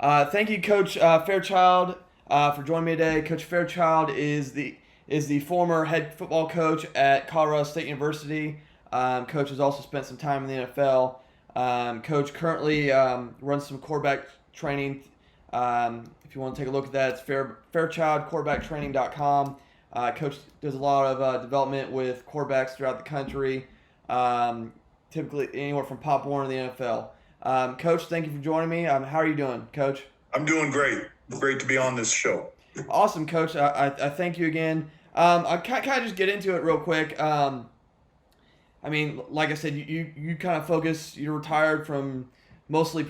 Thank you, Coach Fairchild, for joining me today. Coach Fairchild is the former head football coach at Colorado State University. Coach has also spent some time in the NFL. Coach currently runs some quarterback training. If you want to take a look at that, it's fairchildquarterbacktraining.com. Coach does a lot of development with quarterbacks throughout the country, typically anywhere from Pop Warner to the NFL. Coach, thank you for joining me. How are you doing, Coach? I'm doing great. Great to be on this show. Awesome, Coach. I thank you again. I kind of just get into it real quick. I mean, like I said, you kind of focus. You're retired from mostly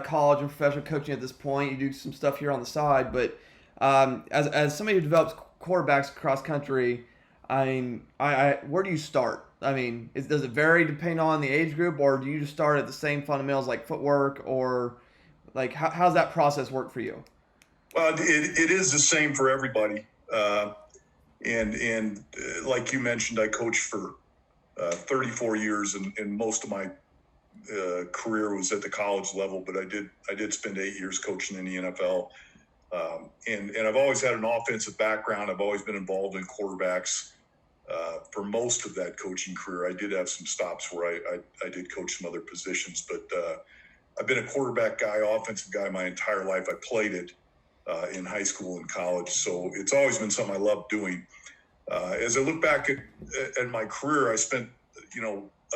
college and professional coaching at this point. You do some stuff here on the side, but as somebody who develops quarterbacks across country, I mean, I where do you start? I mean, does it vary depending on the age group, or do you just start at the same fundamentals like footwork, or like how's that process work for you? Well, it is the same for everybody. And like you mentioned, I coached for 34 years, and most of my career was at the college level. But I did spend 8 years coaching in the NFL. And I've always had an offensive background. I've always been involved in quarterbacks. For most of that coaching career, I did have some stops where I did coach some other positions, but I've been a quarterback guy, offensive guy my entire life. I played it in high school and college, so it's always been something I love doing. As I look back at my career, I spent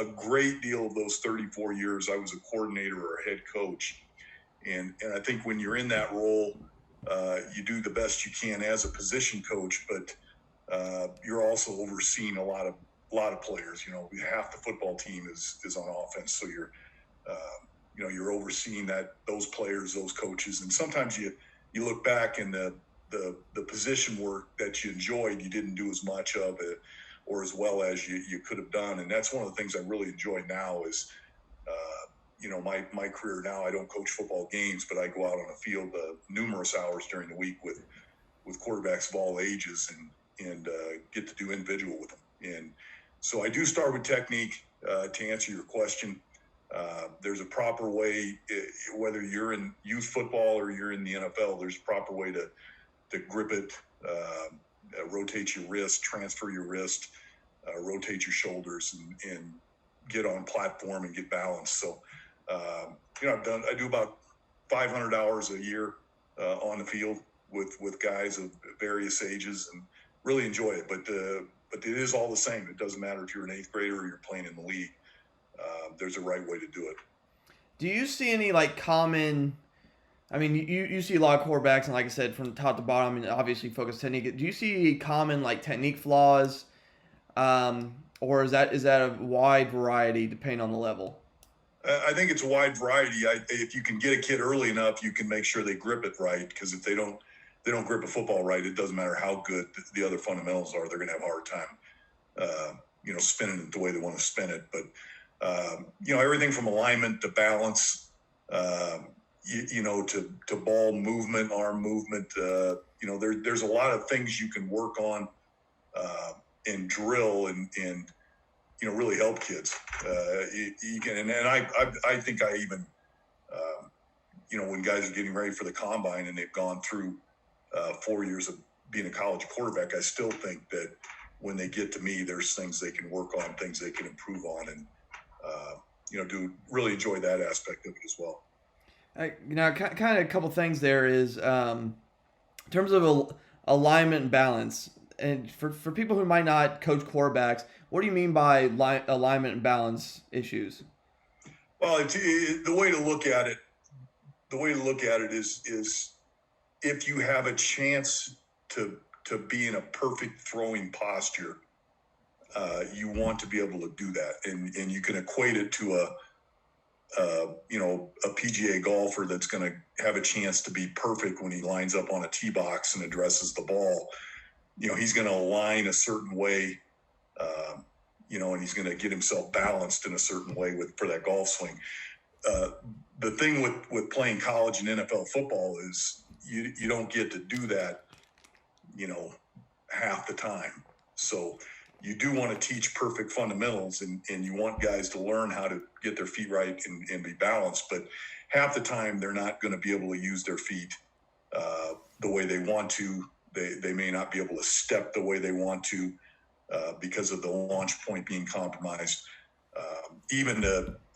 a great deal of those 34 years. I was a coordinator or a head coach, and I think when you're in that role, you do the best you can as a position coach, but you're also overseeing a lot of players. Half the football team is on offense, so you're overseeing those players, those coaches, and sometimes you look back and the position work that you enjoyed, you didn't do as much of it or as well as you could have done, and that's one of the things I really enjoy now is. My career now, I don't coach football games, but I go out on the field numerous hours during the week with quarterbacks of all ages and get to do individual with them. And so I do start with technique to answer your question. There's a proper way, whether you're in youth football or you're in the NFL, there's a proper way to grip it, rotate your wrist, transfer your wrist, rotate your shoulders, and get on platform and get balanced. So, I do about 500 hours a year on the field with guys of various ages and really enjoy it. But it is all the same. It doesn't matter if you're an eighth grader or you're playing in the league. There's a right way to do it. Do you see any common? I mean, you see a lot of quarterbacks, and like I said, from top to bottom, and obviously focus technique. Do you see common technique flaws, or is that a wide variety depending on the level? I think it's a wide variety. If you can get a kid early enough, you can make sure they grip it right. Because if they don't grip a football right, it doesn't matter how good the other fundamentals are. They're going to have a hard time, spinning it the way they want to spin it. But everything from alignment to balance, to ball movement, arm movement. There's a lot of things you can work on and drill and really help kids. You can, and I think I even, when guys are getting ready for the combine and they've gone through 4 years of being a college quarterback, I still think that when they get to me, there's things they can work on, things they can improve on, and do really enjoy that aspect of it as well. Kind of a couple things there is in terms of alignment and balance. And for people who might not coach quarterbacks, what do you mean by alignment and balance issues? Well, the way to look at it. The way to look at it is if you have a chance to be in a perfect throwing posture, you want to be able to do that, and you can equate it to a PGA golfer that's going to have a chance to be perfect when he lines up on a tee box and addresses the ball. He's going to align a certain way, and he's going to get himself balanced in a certain way for that golf swing. The thing with playing college and NFL football is you don't get to do that, half the time. So you do want to teach perfect fundamentals, and you want guys to learn how to get their feet right and be balanced. But half the time, they're not going to be able to use their feet the way they want to. They may not be able to step the way they want to because of the launch point being compromised.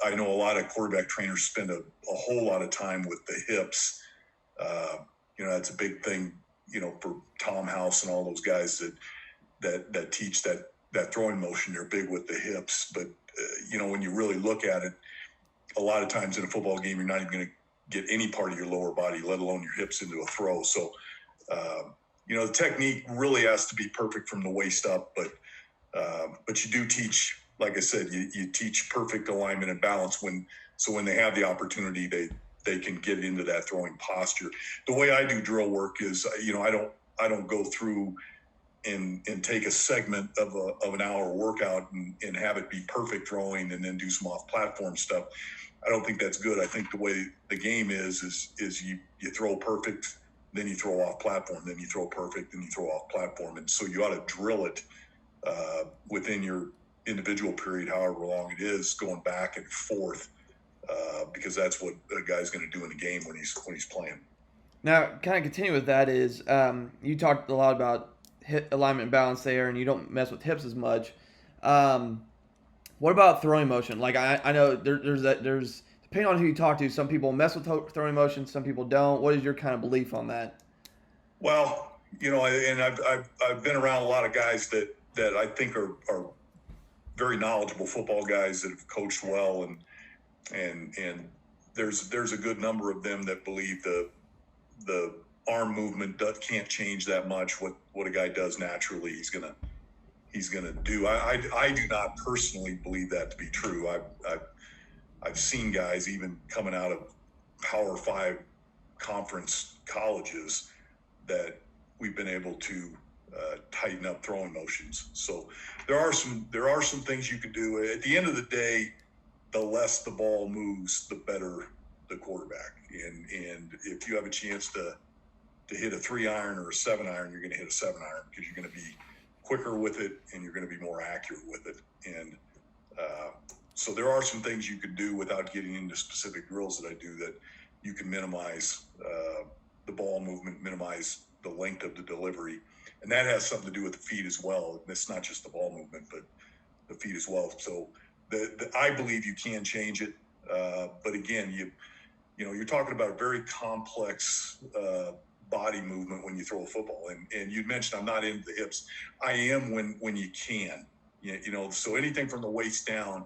I know a lot of quarterback trainers spend a whole lot of time with the hips. That's a big thing, for Tom House and all those guys that teach that throwing motion. They're big with the hips, but when you really look at it, a lot of times in a football game, you're not even going to get any part of your lower body, let alone your hips, into a throw. So, the technique really has to be perfect from the waist up, but you do teach, like I said, you teach perfect alignment and balance when they have the opportunity, they can get into that throwing posture. The way I do drill work is, I don't go through and take a segment of an hour workout and have it be perfect throwing and then do some off platform stuff. I don't think that's good. I think the way the game is you throw perfect, then you throw off platform, then you throw perfect, then you throw off platform. And so you ought to drill it within your individual period, however long it is, going back and forth, because that's what a guy's going to do in the game when he's playing. Now, kind of continue with that is, you talked a lot about hip alignment and balance there, and you don't mess with hips as much. What about throwing motion? Like I know there's depending on who you talk to, some people mess with throwing motion, some people don't. What is your kind of belief on that? Well, and I've been around a lot of guys that I think are very knowledgeable football guys that have coached well, and there's a good number of them that believe the arm movement can't change that much. What a guy does naturally, he's gonna do. I do not personally believe that to be true. I've seen guys even coming out of Power 5 conference colleges that we've been able to tighten up throwing motions. So there are some things you can do. At the end of the day, the less the ball moves, the better the quarterback. And if you have a chance to hit a 3-iron or a 7-iron, you're going to hit a 7-iron because you're going to be quicker with it and you're going to be more accurate with it. And so there are some things you can do without getting into specific drills that I do that you can minimize the ball movement, minimize the length of the delivery. And that has something to do with the feet as well. It's not just the ball movement, but the feet as well. So I believe you can change it. But again, you're talking about a very complex body movement when you throw a football. And you mentioned I'm not into the hips. I am when you can. So anything from the waist down,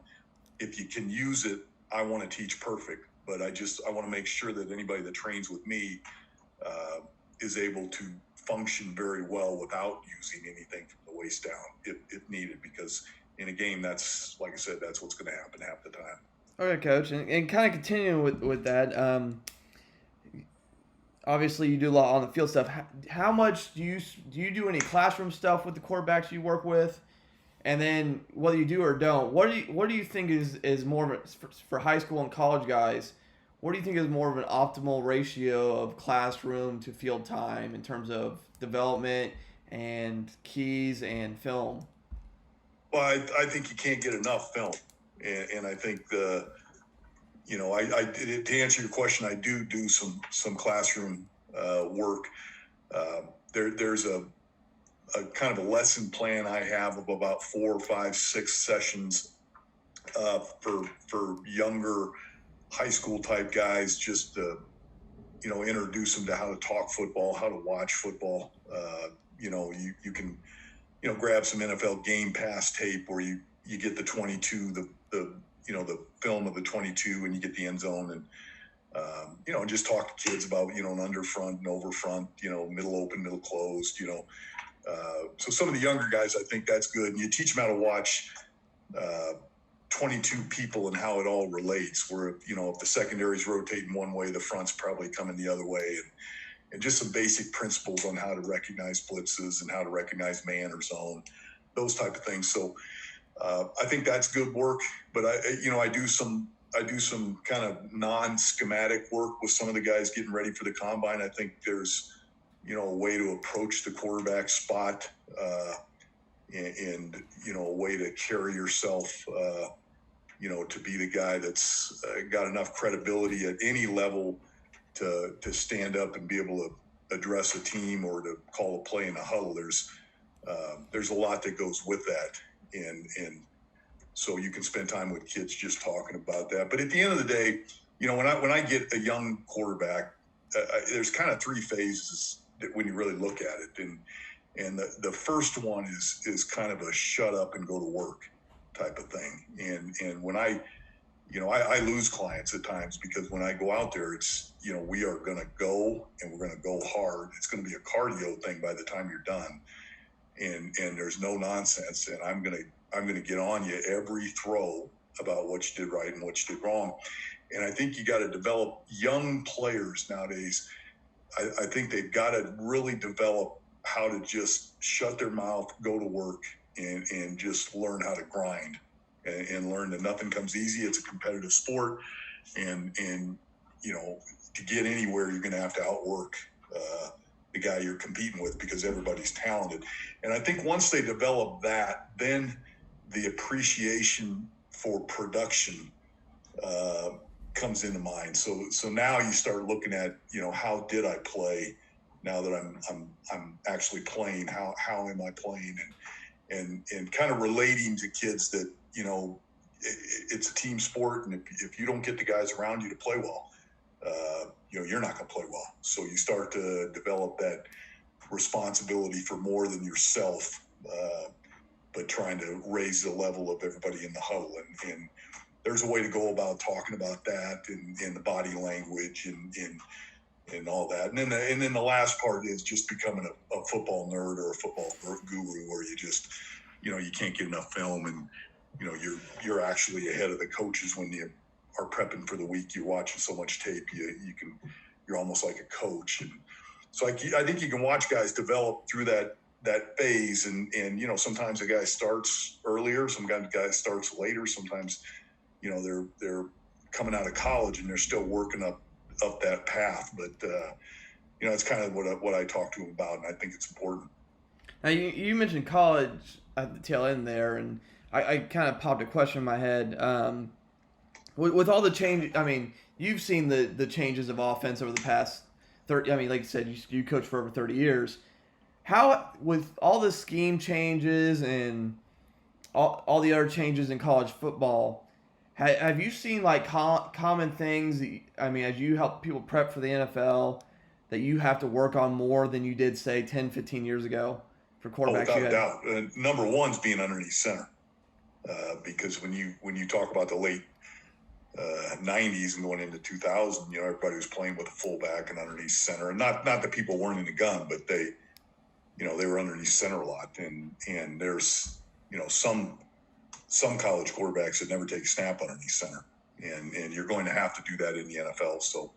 if you can use it, I want to teach perfect. But I want to make sure that anybody that trains with me is able to function very well without using anything from the waist down if needed, because in a game, that's, like I said, that's what's going to happen half the time. Okay, Coach, and kind of continuing with that, obviously you do a lot on the field stuff. How much do you do any classroom stuff with the quarterbacks you work with? And then whether you do or don't, what do you think is more of for high school and college guys? What do you think is more of an optimal ratio of classroom to field time in terms of development and keys and film? Well, I think you can't get enough film, and I think to answer your question, I do some classroom work. There's a kind of a lesson plan I have of about 4, 5, 6 sessions for younger high school type guys, just to introduce them to how to talk football, how to watch football. You can grab some NFL Game Pass tape where you get the 22, the film of the 22, and you get the end zone, and just talk to kids about an under front and over front, middle open, middle closed, so some of the younger guys, I think that's good. And you teach them how to watch 22 people and how it all relates, where if the secondary's rotating one way, the front's probably coming the other way, and just some basic principles on how to recognize blitzes and how to recognize man or zone, those type of things. So I think that's good work. But I do some kind of non-schematic work with some of the guys getting ready for the combine. I think there's a way to approach the quarterback spot and a way to carry yourself, to be the guy that's got enough credibility at any level to stand up and be able to address a team or to call a play in a huddle. There's a lot that goes with that, and so you can spend time with kids just talking about that. But at the end of the day, when I get a young quarterback, there's kind of three phases when you really look at it, and the first one is kind of a shut up and go to work type of thing. And when I lose clients at times because when I go out there, it's, we are going to go and we're going to go hard. It's going to be a cardio thing by the time you're done. And there's no nonsense. And I'm going to get on you every throw about what you did right and what you did wrong. And I think you got to develop young players nowadays. I think they've got to really develop how to just shut their mouth, go to work, and just learn how to grind and learn that nothing comes easy. It's a competitive sport. And to get anywhere, you're going to have to outwork the guy you're competing with because everybody's talented. And I think once they develop that, then the appreciation for production comes into mind. So now you start looking at, how did I play now that I'm actually playing? How am I playing? And kind of relating to kids that, it's a team sport. And if you don't get the guys around you to play well, you're not going to play well. So you start to develop that responsibility for more than yourself, but trying to raise the level of everybody in the huddle. And there's a way to go about talking about that and the body language and all that. And then the last part is just becoming a football nerd or a football guru where you just, you can't get enough film and, you're actually ahead of the coaches when you are prepping for the week. You're watching so much tape, you're almost like a coach. And so I think you can watch guys develop through that phase. And sometimes a guy starts earlier, some guy starts later. Sometimes, they're coming out of college and they're still working up that path. But, it's kind of what I talk to them about. And I think it's important. Now you mentioned college at the tail end there, and I kind of popped a question in my head. With all the change, I mean, you've seen the changes of offense over the past 30. I mean, like you said, you coached for over 30 years. How, with all the scheme changes and all the other changes in college football, have you seen like common things? I mean, as you help people prep for the NFL, that you have to work on more than you did, say, 10, 15 years ago for quarterbacks? Without a doubt. Number one's being underneath center. Because when you talk about the late 90s and going into 2000, everybody was playing with a fullback and underneath center, and not that people weren't in the gun, but they were underneath center a lot. And there's some college quarterbacks that never take a snap underneath center, and you're going to have to do that in the NFL. So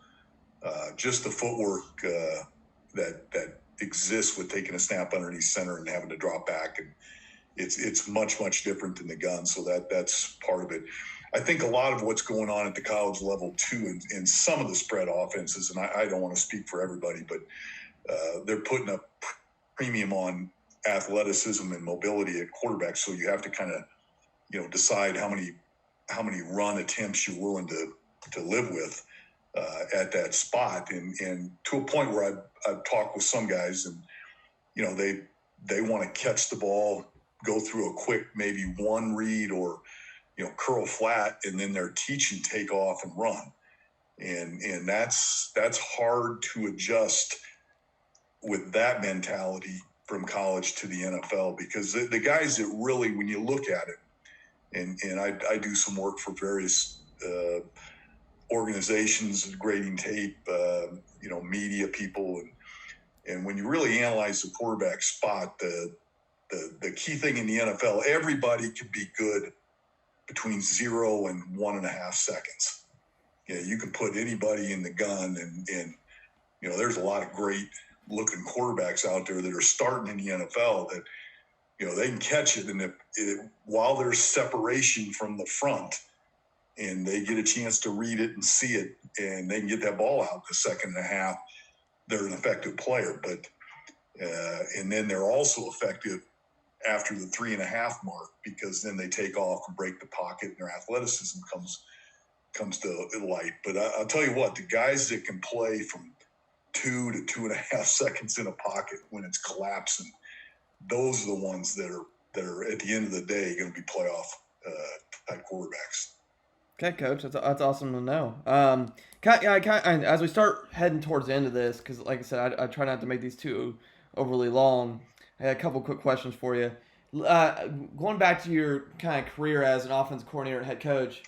just the footwork that exists with taking a snap underneath center and having to drop back, and it's much different than the gun. So that's part of it. I think a lot of what's going on at the college level too, in some of the spread offenses, and I don't want to speak for everybody, but they're putting a premium on athleticism and mobility at quarterback. So you have to kind of decide how many run attempts you're willing to live with at that spot, and to a point where I've talked with some guys, and they want to catch the ball, go through a quick maybe one read or curl flat, and then they're teaching take off and run, and that's hard to adjust with that mentality from college to the NFL, because the guys that really, when you look at it, and I do some work for various organizations, grading tape, media people, and when you really analyze the quarterback spot, the key thing in the NFL, everybody can be good between 0 and 1.5 seconds. You can put anybody in the gun, and there's a lot of great looking quarterbacks out there that are starting in the NFL that they can catch it, and while there's separation from the front, and they get a chance to read it and see it, and they can get that ball out in a second and a half, they're an effective player. But and then they're also effective after the 3.5 mark, because then they take off and break the pocket and their athleticism comes to light. But I'll tell you what, the guys that can play from 2 to 2.5 seconds in a pocket when it's collapsing, those are the ones that are at the end of the day going to be playoff type quarterbacks. Okay, Coach, that's awesome to know. As we start heading towards the end of this, because like I said, I try not to make these too overly long. I had a couple quick questions for you. Going back to your kind of career as an offensive coordinator and head coach,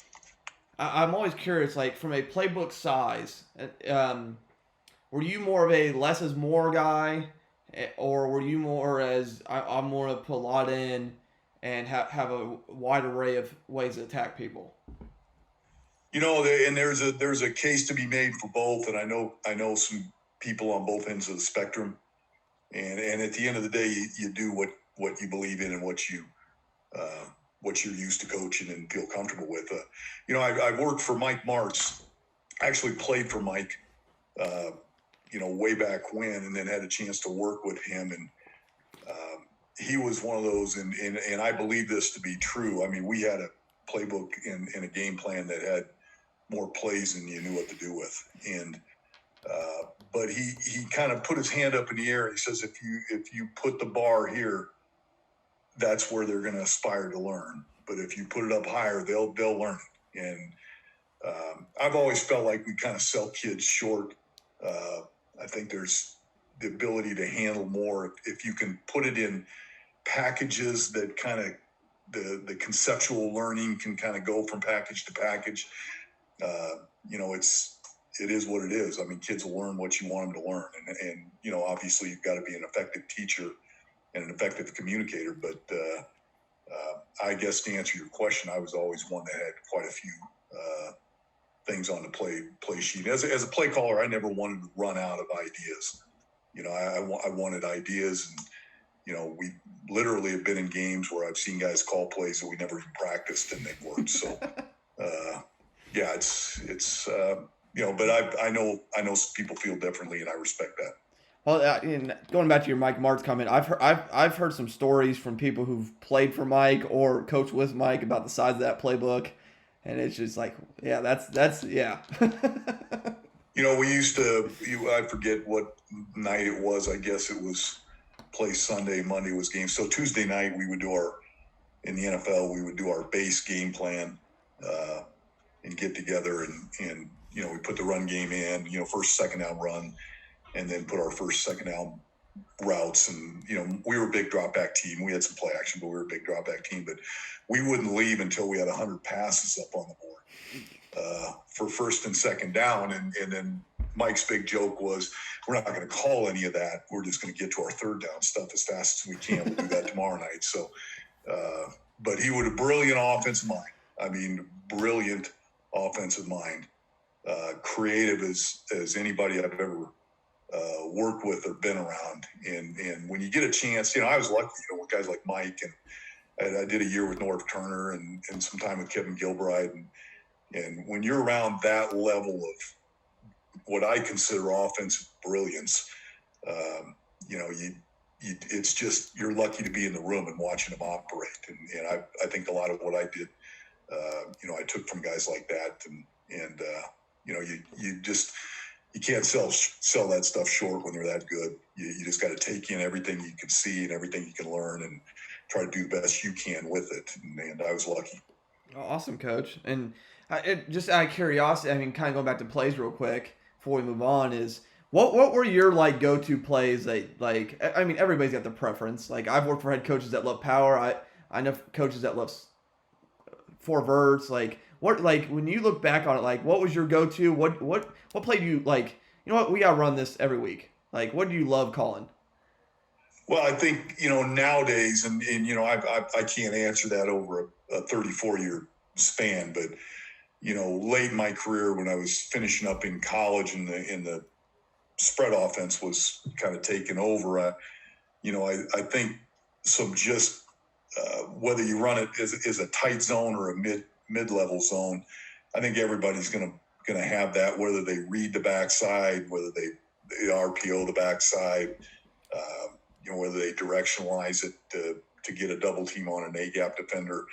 I'm always curious, like from a playbook size, were you more of a less is more guy, or were you more as I'm more to put a lot in and have a wide array of ways to attack people? And there's a case to be made for both, and I know some people on both ends of the spectrum, and at the end of the day, you do what you believe in and what you're used to coaching and feel comfortable with. I've worked for Mike Martz. I actually played for Mike, way back when, and then had a chance to work with him, and he was one of those, and I believe this to be true. I mean, we had a playbook in a game plan that had more plays than you knew what to do with, and but he kind of put his hand up in the air and he says, if you put the bar here, that's where they're going to aspire to learn. But if you put it up higher, they'll learn it. And I've always felt like we kind of sell kids short. I think there's the ability to handle more if you can put it in packages that kind of the conceptual learning can kind of go from package to package. It is what it is. I mean, kids will learn what you want them to learn. And obviously you've got to be an effective teacher and an effective communicator. But I guess to answer your question, I was always one that had quite a few things on the play sheet. As a play caller, I never wanted to run out of ideas. I wanted ideas, and we literally have been in games where I've seen guys call plays that we never even practiced and they worked. So, yeah, it's but I know people feel differently, and I respect that. Well, going back to your Mike Martz comment, I've heard some stories from people who've played for Mike or coached with Mike about the size of that playbook, and it's just like, yeah, that's yeah. We used to. I forget what night it was. I guess it was play Sunday. Monday was game. So Tuesday night we would do in the NFL we would do our base game plan, and get together and we put the run game in. First, second down run. And then put our first, second down routes. And, we were a big drop back team. We had some play action, but we were a big drop back team. But we wouldn't leave until we had 100 passes up on the board for first and second down. And then Mike's big joke was, we're not going to call any of that. We're just going to get to our third down stuff as fast as we can. We'll do that tomorrow night. So, but he was a brilliant offensive mind. I mean, brilliant offensive mind. Creative as anybody I've ever worked with or been around, and when you get a chance, I was lucky, with guys like Mike, and I did a year with Norv Turner and some time with Kevin Gilbride, and when you're around that level of what I consider offensive brilliance, it's just, you're lucky to be in the room and watching them operate, and I think a lot of what I did, I took from guys like that, and you can't sell that stuff short when you're that good. You just got to take in everything you can see and everything you can learn and try to do the best you can with it. And I was lucky. Awesome, Coach. And just out of curiosity, kind of going back to plays real quick before we move on, is what were your go-to plays that everybody's got their preference. Like, I've worked for head coaches that love power. I know coaches that love four verts. When you look back on it, what was your go-to? What play do you like? You know what? We got to run this every week. What do you love calling? Well, I think, nowadays, and I can't answer that over a 34-year span, but, late in my career when I was finishing up in college and the spread offense was kind of taken over, I think some just whether you run it as a tight zone or a mid-level zone, I think everybody's going to have that, whether they read the backside, whether they RPO the backside, whether they directionalize it to get a double team on an A-gap defender.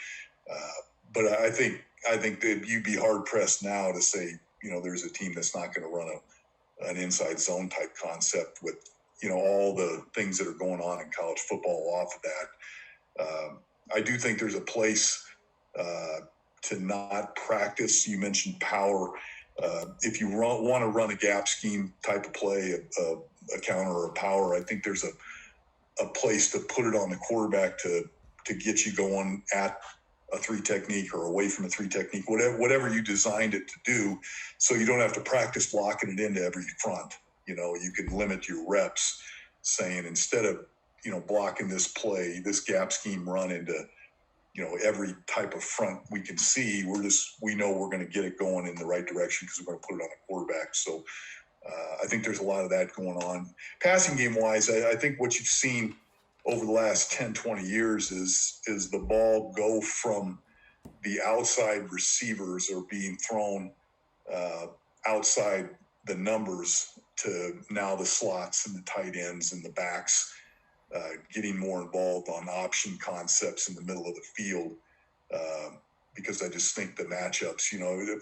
But I think that you'd be hard pressed now to say, there's a team that's not going to run an inside zone type concept with, all the things that are going on in college football off of that. I do think there's a place to not practice. You mentioned power. If you want to run a gap scheme type of play, a counter or a power, I think there's a place to put it on the quarterback to get you going at a 3 technique or away from a 3 technique, whatever you designed it to do, so you don't have to practice blocking it into every front. You can limit your reps, saying instead of blocking this play, this gap scheme run into every type of front we can see, we know we're going to get it going in the right direction because we're going to put it on the quarterback. So I think there's a lot of that going on. Passing game wise, I think what you've seen over the last 10, 20 years is the ball go from the outside receivers or being thrown outside the numbers to now the slots and the tight ends and the backs getting more involved on option concepts in the middle of the field because I just think the matchups,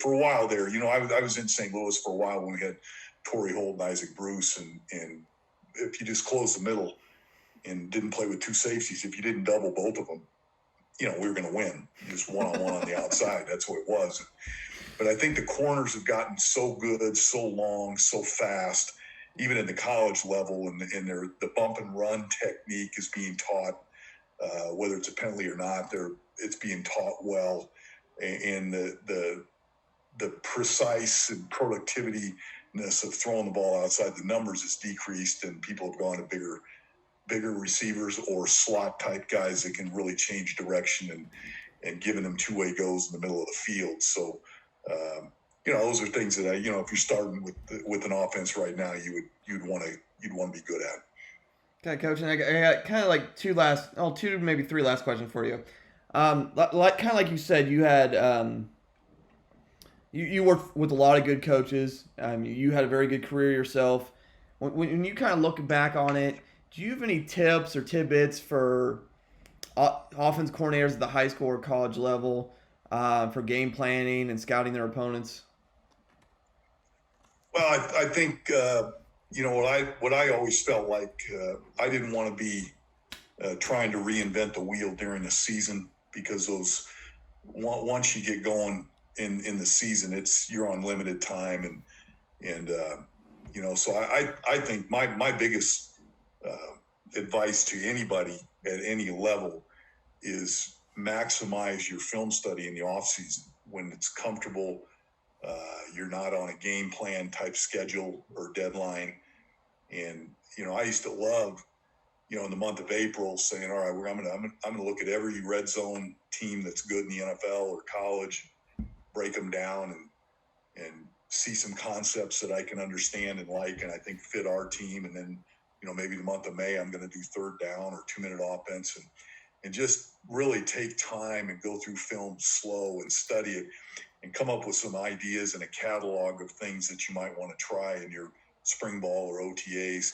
for a while there, I was in St. Louis for a while when we had Torrey Holt and Isaac Bruce, and if you just closed the middle and didn't play with 2 safeties, if you didn't double both of them, we were going to win just one-on-one on the outside. That's what it was. But I think the corners have gotten so good, so long, so fast, even at the college level, and the bump and run technique is being taught, whether it's a penalty or not, it's being taught well, and the precise and productiveness of throwing the ball outside the numbers has decreased, and people have gone to bigger receivers or slot type guys that can really change direction and giving them 2-way goes in the middle of the field. So, those are things that if you're starting with an offense right now, you'd want to be good at. Okay, Coach, and I got kind of like two, maybe 3 last questions for you. Kind of like you said, you had you worked with a lot of good coaches. You had a very good career yourself. When you kind of look back on it, do you have any tips or tidbits for offense coordinators at the high school or college level for game planning and scouting their opponents? Well, I think what I always felt like I didn't want to be trying to reinvent the wheel during the season, because once you get going in the season, you're on limited time, and so I think my biggest advice to anybody at any level is maximize your film study in the off season when it's comfortable. You're not on a game plan type schedule or deadline. And, I used to love, in the month of April saying, all right, I'm going to look at every red zone team that's good in the NFL or college, break them down and see some concepts that I can understand and like, and I think fit our team. And then, maybe the month of May, I'm going to do 3rd down or 2-minute offense and just really take time and go through film slow and study it and come up with some ideas and a catalog of things that you might want to try in your spring ball or OTAs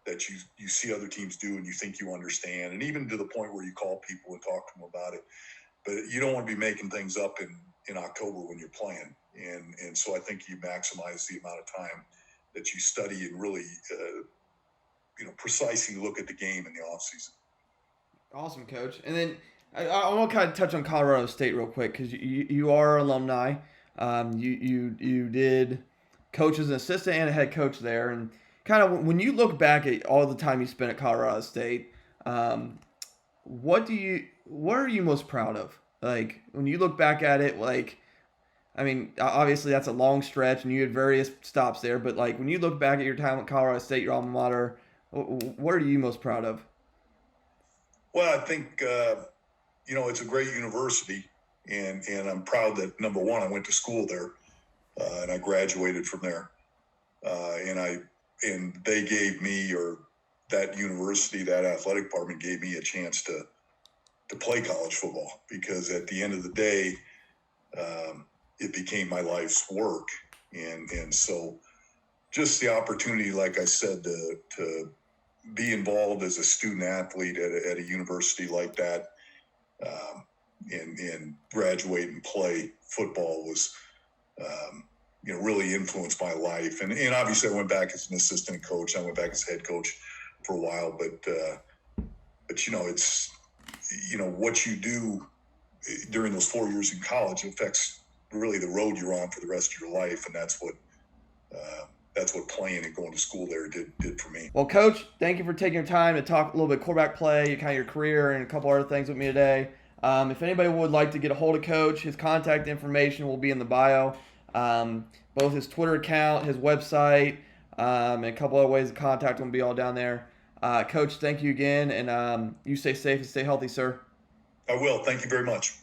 that you see other teams do and you think you understand, and even to the point where you call people and talk to them about it. But you don't want to be making things up in October when you're playing. And so I think you maximize the amount of time that you study and really, precisely look at the game in the offseason. Awesome, Coach. And then I want to kind of touch on Colorado State real quick, because you are alumni. You did coach as an assistant and a head coach there, and kind of when you look back at all the time you spent at Colorado State, what are you most proud of? Like, when you look back at it, obviously that's a long stretch and you had various stops there, but like when you look back at your time at Colorado State, your alma mater, what are you most proud of? Well, I think, it's a great university, and I'm proud that, number one, I went to school there, and I graduated from there. And they gave me, or that university, that athletic department gave me a chance to play college football, because at the end of the day, it became my life's work. And so just the opportunity, like I said, to be involved as a student athlete at a university like that, and graduate and play football was, really influenced my life. And obviously I went back as an assistant coach. I went back as head coach for a while, but it's, what you do during those 4 years in college affects really the road you're on for the rest of your life. And that's what playing and going to school there did for me. Well, Coach, thank you for taking your time to talk a little bit quarterback play, kind of your career, and a couple other things with me today. If anybody would like to get a hold of Coach, his contact information will be in the bio. Both his Twitter account, his website, and a couple other ways to contact him will be all down there. Coach, thank you again, and you stay safe and stay healthy, sir. I will. Thank you very much.